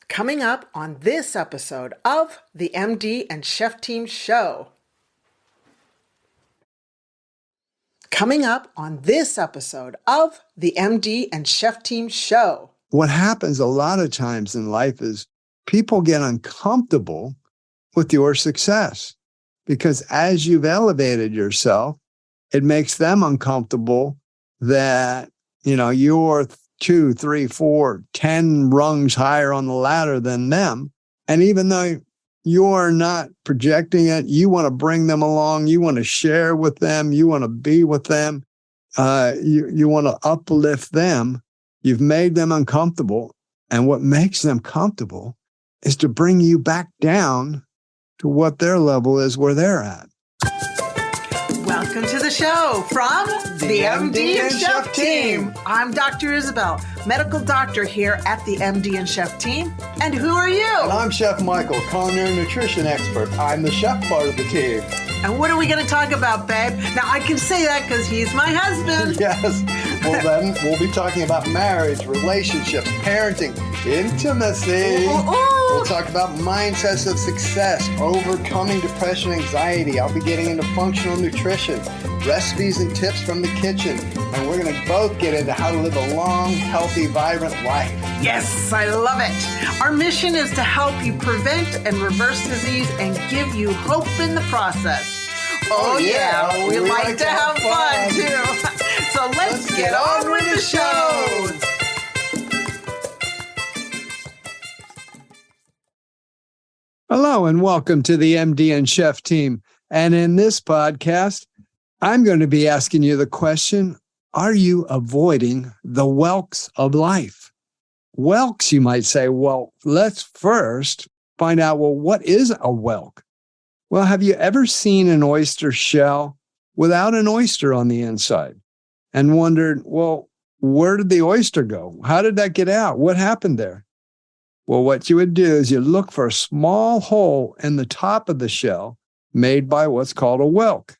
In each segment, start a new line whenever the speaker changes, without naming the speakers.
Coming up on this episode of the MD and Chef Team Show. Coming up on this episode of the MD and Chef Team Show.
What happens a lot of times in life is people get uncomfortable with your success because as you've elevated yourself, it makes them uncomfortable that, you're 2, 3, 4, 10 rungs higher on the ladder than them. And even though you're not projecting it, you want to bring them along, you want to share with them, you want to be with them, you want to uplift them. You've made them uncomfortable. And what makes them comfortable is to bring you back down to what their level is where they're at.
Welcome to the show from the MD and Chef Team. I'm Dr. Isabel, medical doctor here at the MD and Chef Team. And who are you?
And I'm Chef Michael, culinary nutrition expert. I'm the chef part of the team.
And what are we going to talk about, babe? Now, I can say that because he's my husband.
Yes. Well, then we'll be talking about marriage, relationships, parenting, intimacy. We'll talk about mindsets of success, overcoming depression, anxiety. I'll be getting into functional nutrition, recipes and tips from the kitchen. And we're going to both get into how to live a long, healthy, vibrant life.
Yes, I love it. Our mission is to help you prevent and reverse disease and give you hope in the process. Oh yeah, we like to have fun too. So let's get on with the show.
Hello and welcome to the MD and Chef Team. And in this podcast, I'm going to be asking you the question, are you avoiding the whelks of life? Whelks, you might say, well, let's first find out, well, what is a whelk? Well, have you ever seen an oyster shell without an oyster on the inside and wondered, well, where did the oyster go? How did that get out? What happened there? Well, what you would do is you look for a small hole in the top of the shell made by what's called a whelk.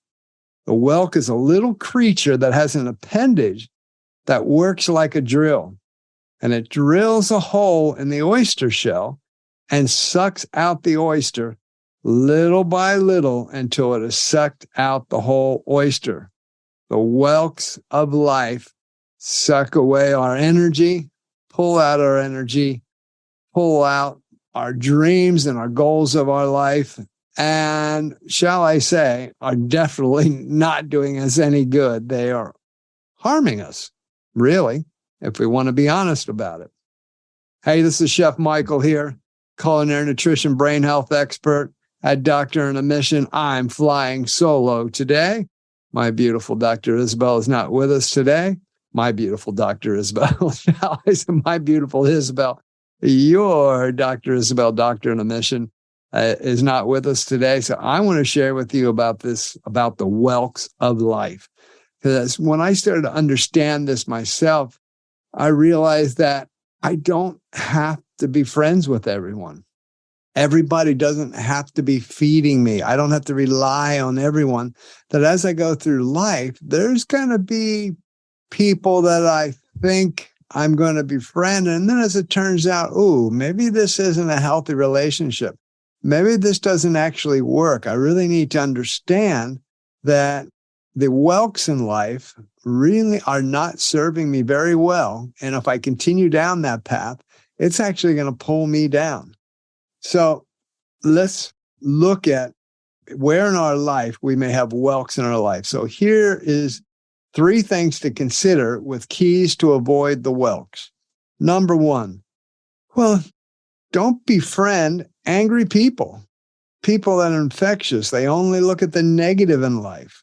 The whelk is a little creature that has an appendage that works like a drill, and it drills a hole in the oyster shell and sucks out the oyster little by little until it has sucked out the whole oyster. The whelks of life suck away our energy, pull out our energy, pull out our dreams and our goals of our life, and shall I say, are definitely not doing us any good. They are harming us, really, if we want to be honest about it. Hey, this is Chef Michael here, culinary nutrition brain health expert at Doctor on a Mission. I'm flying solo today. My beautiful Dr. Isabel is not with us today. My beautiful Dr. Isabel, shall I say, my beautiful Isabel. Your Dr. Isabel, Doctor on a Mission, is not with us today. So I want to share with you about the whelks of life. Because when I started to understand this myself, I realized that I don't have to be friends with everyone. Everybody doesn't have to be feeding me. I don't have to rely on everyone. That as I go through life, there's going to be people that I think I'm going to befriend. And then as it turns out, maybe this isn't a healthy relationship. Maybe this doesn't actually work. I really need to understand that the whelks in life really are not serving me very well. And if I continue down that path, it's actually going to pull me down. So let's look at where in our life we may have whelks in our life. So here is 3 things to consider with keys to avoid the whelks. Number 1, well, don't befriend angry people that are infectious. They only look at the negative in life.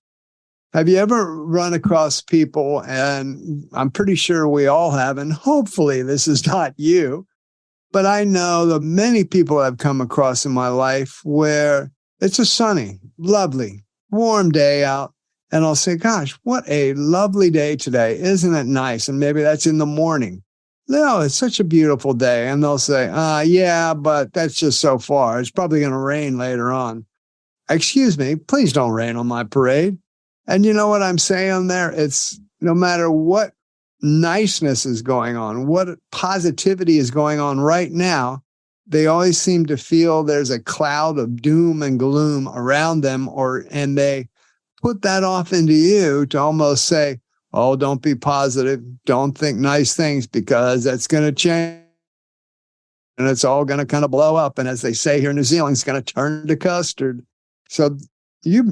Have you ever run across people, and I'm pretty sure we all have, and hopefully this is not you, but I know that many people I've come across in my life where it's a sunny, lovely, warm day out, and I'll say, gosh, what a lovely day today. Isn't it nice? And maybe that's in the morning. No, it's such a beautiful day. And they'll say, yeah, but that's just so far. It's probably going to rain later on. Excuse me, please don't rain on my parade. And you know what I'm saying there? It's no matter what niceness is going on, what positivity is going on right now, they always seem to feel there's a cloud of doom and gloom around them, and they put that off into you to almost say, oh, don't be positive. Don't think nice things because that's going to change. And it's all going to kind of blow up. And as they say here in New Zealand, it's going to turn to custard. So you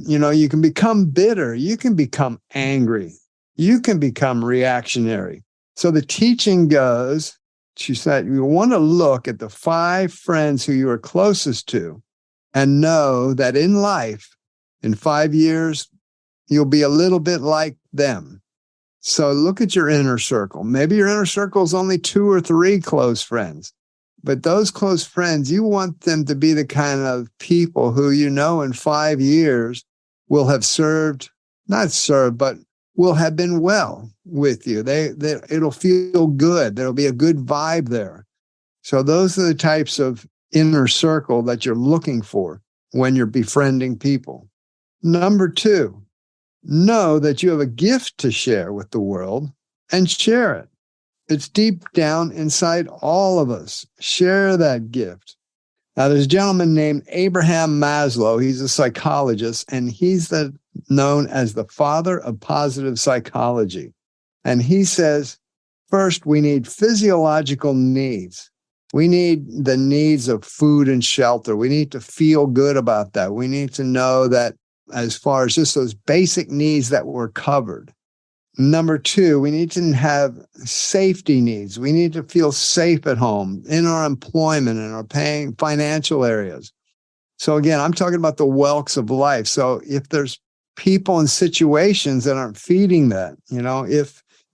can become bitter. You can become angry. You can become reactionary. So the teaching goes, she said, you want to look at the 5 friends who you are closest to and know that in life, in 5 years, you'll be a little bit like them. So look at your inner circle. Maybe your inner circle is only 2 or 3 close friends. But those close friends, you want them to be the kind of people who in 5 years will have but will have been well with you. It'll feel good. There'll be a good vibe there. So those are the types of inner circle that you're looking for when you're befriending people. Number 2, know that you have a gift to share with the world and share it. It's deep down inside all of us. Share that gift. Now, there's a gentleman named Abraham Maslow. He's a psychologist, and he's known as the father of positive psychology. And he says, first, we need physiological needs. We need the needs of food and shelter. We need to feel good about that. We need to know that as far as just those basic needs that were covered. Number 2, we need to have safety needs. We need to feel safe at home, in our employment, in our paying financial areas. So again, I'm talking about the whelks of life. So if there's people and situations that aren't feeding that,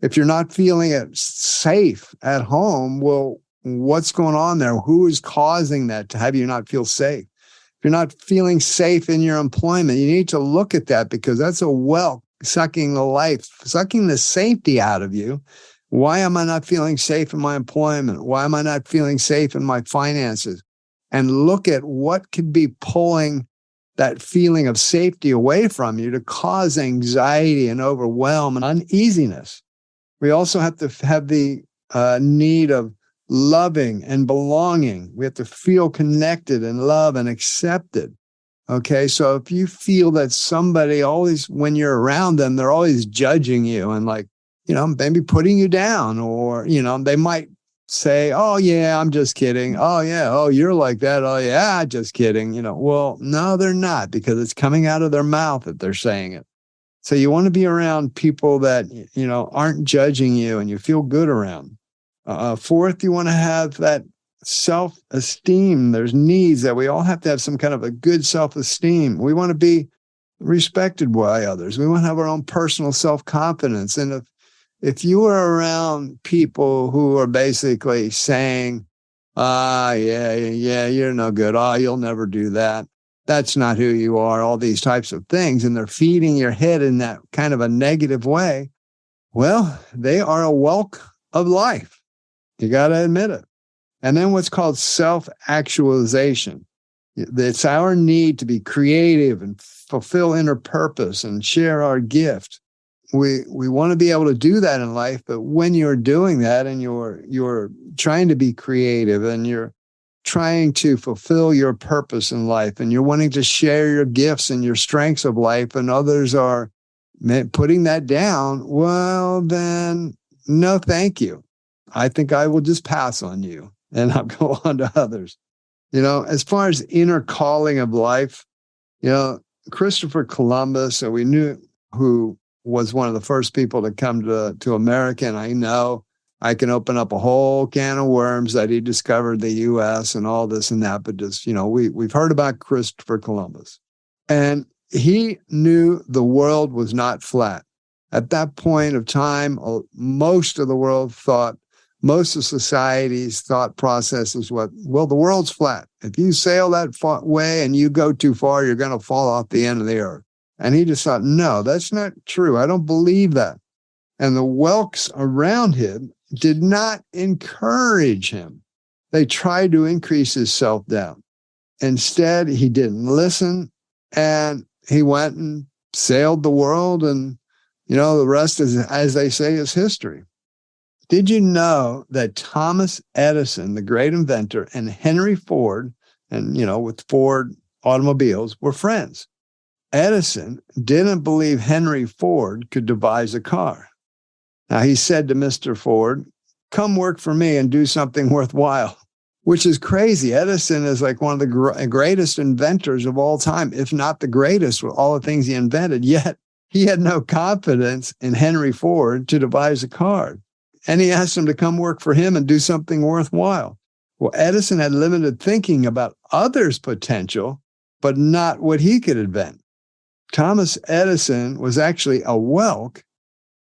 if you're not feeling it safe at home, well, what's going on there? Who is causing that to have you not feel safe? If you're not feeling safe in your employment, you need to look at that because that's a whelk sucking the safety out of you. Why am I not feeling safe in my employment? Why am I not feeling safe in my finances? And look at what could be pulling that feeling of safety away from you to cause anxiety and overwhelm and uneasiness. We also have to have the need of loving and belonging. We have to feel connected and loved and accepted. Okay, so if you feel that somebody always, when you're around them, they're always judging you and maybe putting you down, or, they might say, oh, yeah, I'm just kidding. Oh, yeah. Oh, you're like that. Oh, yeah, just kidding. Well, no, they're not, because it's coming out of their mouth that they're saying it. So you want to be around people that, aren't judging you and you feel good around. 4th, you want to have that self-esteem. There's needs that we all have to have some kind of a good self-esteem. We want to be respected by others. We want to have our own personal self-confidence. And if you are around people who are basically saying, yeah, you're no good. You'll never do that. That's not who you are. All these types of things. And they're feeding your head in that kind of a negative way. Well, they are a whelk of life. You got to admit it. And then what's called self-actualization. It's our need to be creative and fulfill inner purpose and share our gift. We want to be able to do that in life, but when you're doing that and you're trying to be creative and you're trying to fulfill your purpose in life and you're wanting to share your gifts and your strengths of life and others are putting that down, well, then no, thank you. I think I will just pass on you. And I'll go on to others. As far as inner calling of life, Christopher Columbus, we knew who was one of the first people to come to America. And I know I can open up a whole can of worms that he discovered the U.S. and all this and that. But just, we've heard about Christopher Columbus. And he knew the world was not flat. At that point of time, most of the world thought, most of society's thought process is the world's flat. If you sail that way and you go too far, you're going to fall off the end of the earth. And he just thought, no, that's not true. I don't believe that. And the whelks around him did not encourage him. They tried to increase his self-doubt. Instead, he didn't listen, and he went and sailed the world, and, the rest is, as they say, is history. Did you know that Thomas Edison, the great inventor, and Henry Ford, and, with Ford automobiles, were friends? Edison didn't believe Henry Ford could devise a car. Now, he said to Mr. Ford, "Come work for me and do something worthwhile," which is crazy. Edison is like one of the greatest inventors of all time, if not the greatest with all the things he invented. Yet he had no confidence in Henry Ford to devise a car. And he asked him to come work for him and do something worthwhile. Well, Edison had limited thinking about others' potential, but not what he could invent. Thomas Edison was actually a whelk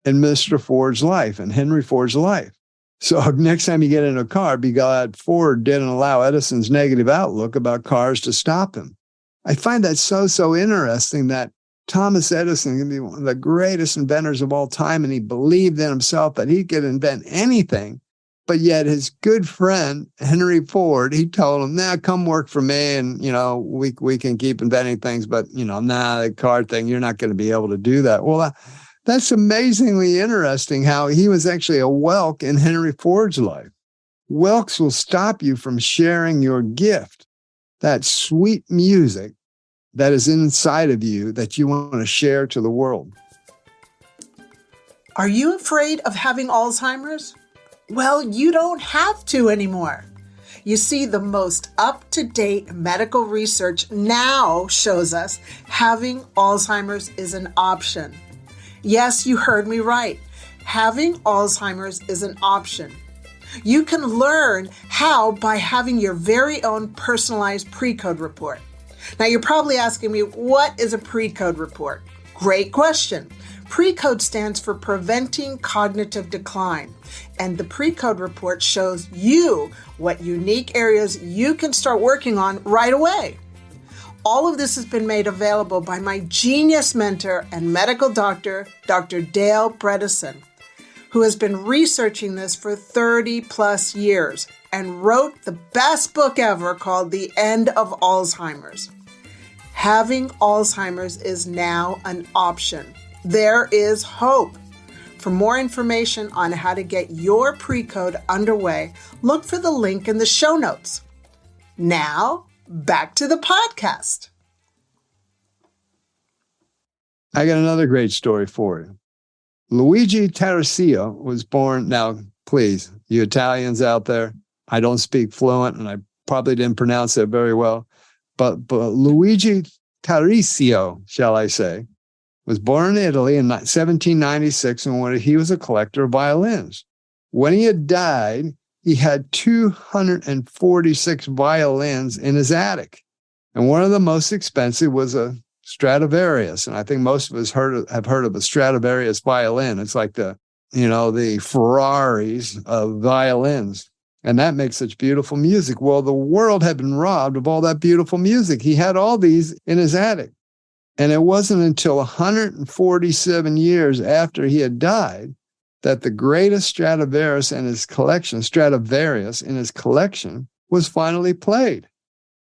in Mr. Ford's life and Henry Ford's life. So next time you get in a car, be glad Ford didn't allow Edison's negative outlook about cars to stop him. I find that so interesting that Thomas Edison can be one of the greatest inventors of all time, and he believed in himself that he could invent anything. But yet his good friend, Henry Ford, he told him, "Nah, come work for me and, we can keep inventing things, but, the car thing, you're not going to be able to do that." Well, that's amazingly interesting how he was actually a whelk in Henry Ford's life. Whelks will stop you from sharing your gift, that sweet music that is inside of you that you want to share to the world.
Are you afraid of having Alzheimer's? Well, you don't have to anymore. You see, the most up-to-date medical research now shows us having Alzheimer's is an option. Yes, you heard me right. Having Alzheimer's is an option. You can learn how by having your very own personalized pre-code report. Now, you're probably asking me, what is a pre-code report? Great question. Pre-code stands for Preventing Cognitive Decline, and the pre-code report shows you what unique areas you can start working on right away. All of this has been made available by my genius mentor and medical doctor, Dr. Dale Bredesen, who has been researching this for 30 plus years and wrote the best book ever called The End of Alzheimer's. Having Alzheimer's is now an option. There is hope. For more information on how to get your pre-code underway, look for the link in the show notes. Now, back to the podcast.
I got another great story for you. Luigi Tarascio was born, now please, you Italians out there, I don't speak fluent and I probably didn't pronounce it very well, but Luigi Tarascio, shall I say, was born in Italy in 1796, and he was a collector of violins. When he had died, he had 246 violins in his attic. And one of the most expensive was a Stradivarius. And I think most of us have heard of a Stradivarius violin. It's like the Ferraris of violins. And that makes such beautiful music. Well, the world had been robbed of all that beautiful music. He had all these in his attic. And it wasn't until 147 years after he had died that the greatest Stradivarius in his collection was finally played.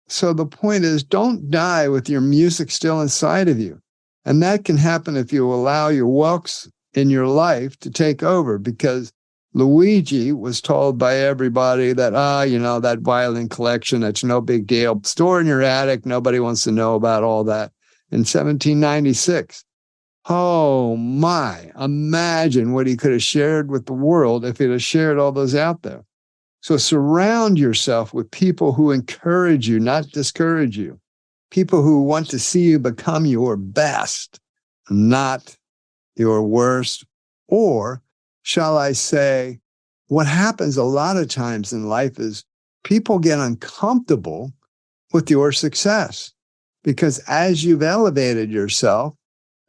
So the point is, don't die with your music still inside of you. And that can happen if you allow your whelks in your life to take over, because Luigi was told by everybody that, that violin collection, that's no big deal. Store in your attic. Nobody wants to know about all that. In 1796. Oh my, imagine what he could have shared with the world if he'd have shared all those out there. So surround yourself with people who encourage you, not discourage you. People who want to see you become your best, not your worst. Or shall I say, what happens a lot of times in life is people get uncomfortable with your success, because as you've elevated yourself,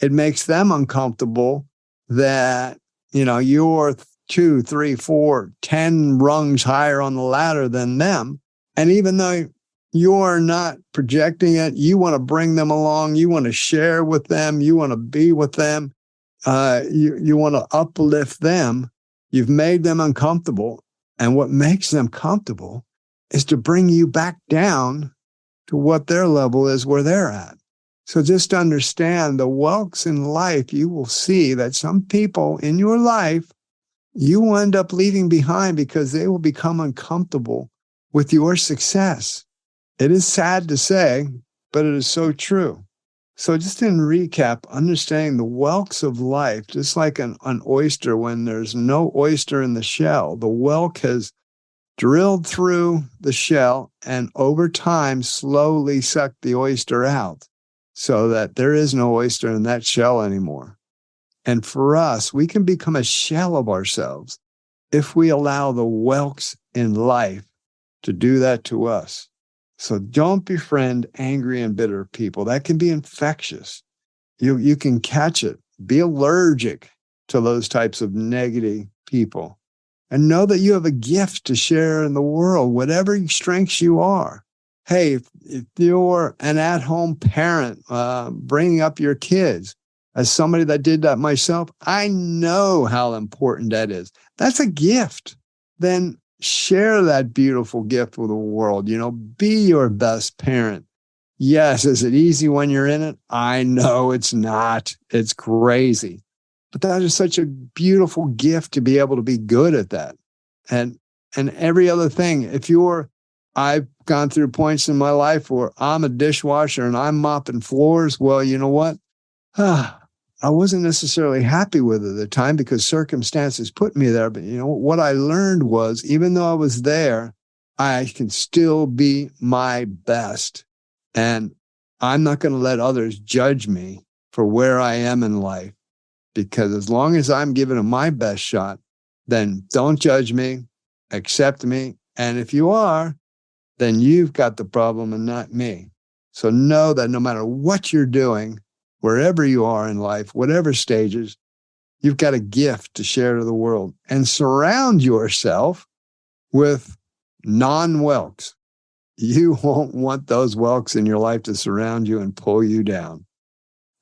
it makes them uncomfortable that, you're 2, 3, 4, 10 rungs higher on the ladder than them. And even though you're not projecting it, you want to bring them along, you want to share with them, you want to be with them, you want to uplift them. You've made them uncomfortable. And what makes them comfortable is to bring you back down to what their level is, where they're at. So just understand the whelks in life. You will see that some people in your life you will end up leaving behind because they will become uncomfortable with your success. It is sad to say, but it is so true. So just in recap, understanding the whelks of life, just like an oyster, when there's no oyster in the shell, the whelk has drilled through the shell and over time slowly sucked the oyster out so that there is no oyster in that shell anymore. And for us, we can become a shell of ourselves if we allow the whelks in life to do that to us. So don't befriend angry and bitter people. That can be infectious. You can catch it. Be allergic to those types of negative people. And know that you have a gift to share in the world, whatever strengths you are. Hey, if you're an at-home parent bringing up your kids, as somebody that did that myself, I know how important that is. That's a gift. Then share that beautiful gift with the world. Be your best parent. Yes, is it easy when you're in it? I know it's not. It's crazy. But that is such a beautiful gift to be able to be good at that. And every other thing, I've gone through points in my life where I'm a dishwasher and I'm mopping floors. Well, you know what? I wasn't necessarily happy with it at the time because circumstances put me there. But what I learned was, even though I was there, I can still be my best. And I'm not going to let others judge me for where I am in life. Because as long as I'm giving it my best shot, then don't judge me, accept me. And if you are, then you've got the problem and not me. So know that no matter what you're doing, wherever you are in life, whatever stages, you've got a gift to share to the world. And surround yourself with non-whelks. You won't want those whelks in your life to surround you and pull you down.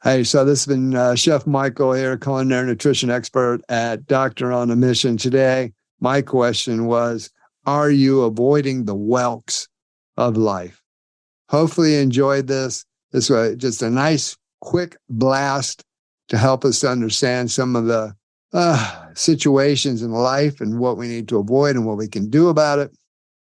Hey, so this has been Chef Michael here, culinary nutrition expert at Doctor on a Mission. Today, my question was, are you avoiding the whelks of life? Hopefully you enjoyed this. This was just a nice, quick blast to help us to understand some of the situations in life and what we need to avoid and what we can do about it.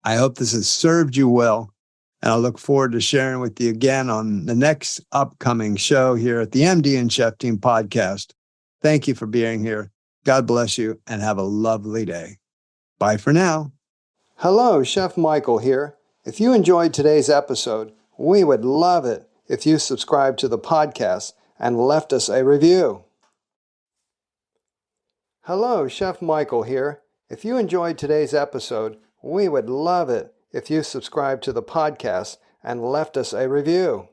I hope this has served you well. And I look forward to sharing with you again on the next upcoming show here at the MD and Chef Team podcast. Thank you for being here. God bless you and have a lovely day. Bye for now. Hello, Chef Michael here. If you enjoyed today's episode, we would love it if you subscribed to the podcast and left us a review. Hello, Chef Michael here. If you enjoyed today's episode, we would love it if you subscribed to the podcast and left us a review.